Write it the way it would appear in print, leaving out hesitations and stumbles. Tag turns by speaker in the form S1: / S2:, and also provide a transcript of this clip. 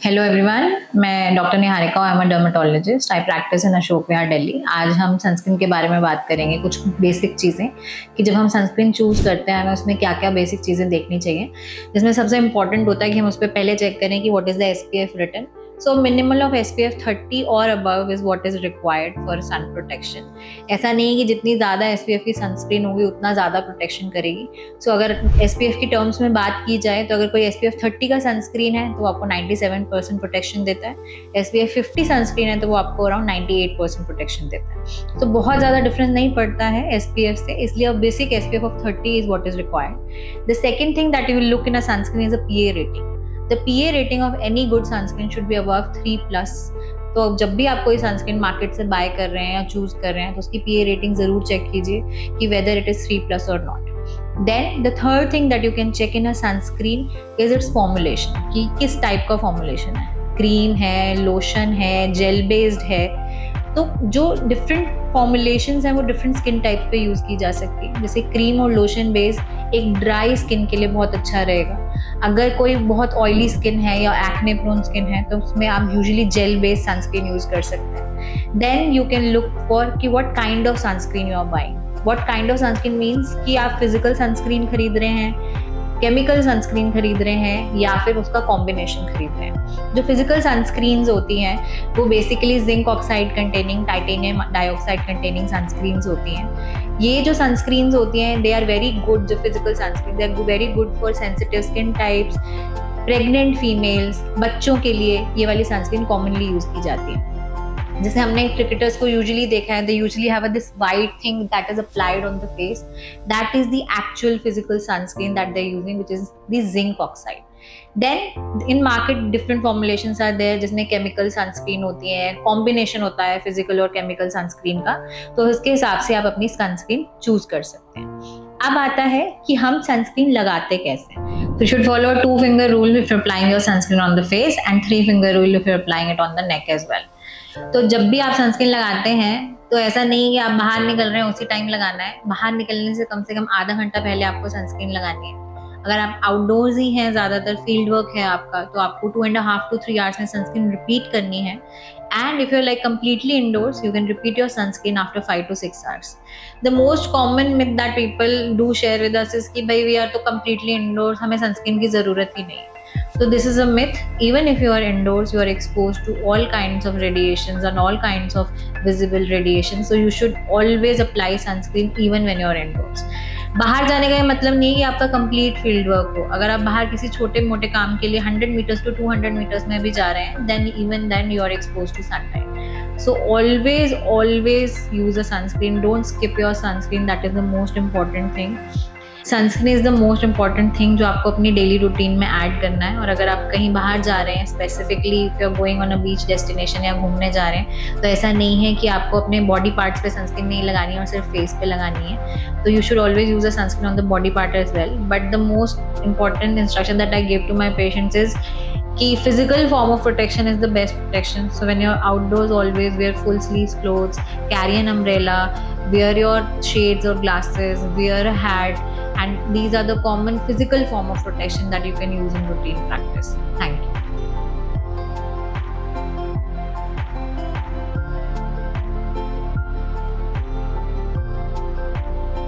S1: Hello everyone, मैं doctor Niharika, I am a dermatologist. I practise in Ashok Vihar Delhi. आज हम sunscreen के बारे में बात करेंगे, कुछ बेसिक चीज़ें कि जब हम सनस्क्रीन चूज़ करते हैं हमें उसमें क्या क्या बेसिक चीज़ें देखनी चाहिए। जिसमें सबसे इंपॉर्टेंट होता है कि हम उस पर पहले चेक करें कि what is the SPF written. So minimal of SPF 30 और above is what is required for sun protection. ऐसा नहीं है कि जितनी ज़्यादा एसपीएफ की सनस्क्रीन होगी उतना ज़्यादा प्रोटेक्शन करेगी। सो अगर एसपीएफ की टर्म्स में बात की जाए तो अगर कोई एसपीएफ 30 का सनस्क्रीन है तो आपको 97% प्रोटेक्शन देता है। एसपीएफ 50 सनस्क्रीन है तो वो आपको अराउंड 98% प्रोटेक्शन देता है। तो बहुत ज़्यादा डिफरेंस नहीं पड़ता है एसपीएफ से, इसलिए अब basic SPF of 30 is what is required. The second thing that you will look in a sunscreen is a PA rating. The PA rating of any good sunscreen should be above 3+। तो जब भी आप कोई sunscreen market से bye कर रहे हैं या चूज कर रहे हैं तो उसकी पीए रेटिंग जरूर चेक कीजिए कि वेदर इट इज 3+ और not. Then the third thing that you can check in a sunscreen is its formulation, कि किस टाइप का फॉर्मुलेशन है, क्रीम है, लोशन है, जेल बेस्ड है। तो जो डिफरेंट फॉर्मुलेशंस हैं वो डिफरेंट स्किन टाइप पे यूज़ की जा सकती है। जैसे क्रीम और लोशन बेस्ड एक ड्राई स्किन के लिए बहुत अच्छा रहेगा। अगर कोई बहुत ऑयली स्किन है या एक्ने प्रोन स्किन है तो उसमें आप usually gel based sunscreen use कर सकते हैं। Then you can look for कि what kind of sunscreen you are buying. What kind of sunscreen means कि आप फिजिकल सनस्क्रीन खरीद रहे हैं, केमिकल सनस्क्रीन खरीद रहे हैं या फिर उसका कॉम्बिनेशन खरीद रहे हैं। जो फिजिकल सनस्क्रीन्स होती हैं वो basically zinc oxide containing, titanium dioxide containing sunscreens होती हैं। ये जो सनस्क्रीन्स होती हैं दे आर वेरी गुड। जो physical sunscreen they are very good for sensitive skin types, pregnant females, बच्चों के लिए ये वाली सनस्क्रीन कॉमनली यूज की जाती है। जैसे हमने क्रिकेटर्स को यूजुअली देखा है, they usually have this white thing that is applied on the face, that is the actual physical sunscreen that they are using, which is the zinc oxide. Then in market different formulations are there, जिसमें chemical sunscreen होती है, combination होता है physical और chemical sunscreen का। तो उसके हिसाब से आप अपनी सनस्क्रीन चूज कर सकते हैं। अब आता है कि हम सनस्क्रीन लगाते कैसे। तो should follow 2-finger rule if you're applying your sunscreen on the face and 3-finger rule if you're applying it on the neck as well. तो जब भी आप सनस्क्रीन लगाते हैं तो ऐसा नहीं कि आप बाहर निकल रहे हैं उसी टाइम लगाना है। बाहर निकलने से कम आधा घंटा पहले आपको सनस्क्रीन लगानी है। अगर आप आउटडोर्स ही हैं, ज़्यादातर फील्ड वर्क है आपका, तो आपको 2.5 to 3 hours में सनस्क्रीन रिपीट करनी है। And if you're like completely indoors, you can repeat your sunscreen after 5 to 6 hours. The most common myth that people do share with us is कि भाई we are तो completely indoors, हमें sunscreen की ज़रूरत ही नहीं। So this is a myth. Even if you are indoors, you are exposed to all kinds of radiations and all kinds of visible radiation. So you should always apply sunscreen even when you are indoors. बाहर जाने का मतलब नहीं कि आपका complete field work हो। अगर आप बाहर किसी छोटे मोटे काम के लिए 100 meters to 200 meters में भी जा रहे हैं, then you are exposed to sunlight. So always use a sunscreen. Don't skip your sunscreen. That is the most important thing. Sunscreen is the most important thing जो आपको अपनी डेली रूटीन में add करना है। और अगर आप कहीं बाहर जा रहे हैं, specifically if you are going on a beach destination या घूमने जा रहे हैं, तो ऐसा नहीं है कि आपको अपने बॉडी पार्ट्स पे सनस्क्रीन नहीं लगानी है और सिर्फ फेस पे लगानी है। तो you should always use a sunscreen on the body part as well. But the most important instruction that I give to my patients is कि physical form of protection is the best protection. So when you're outdoors, always wear full sleeves clothes, carry an umbrella, wear your shades or glasses, wear a hat, and these are the common physical form of protection that you can use in routine practice. Thank you.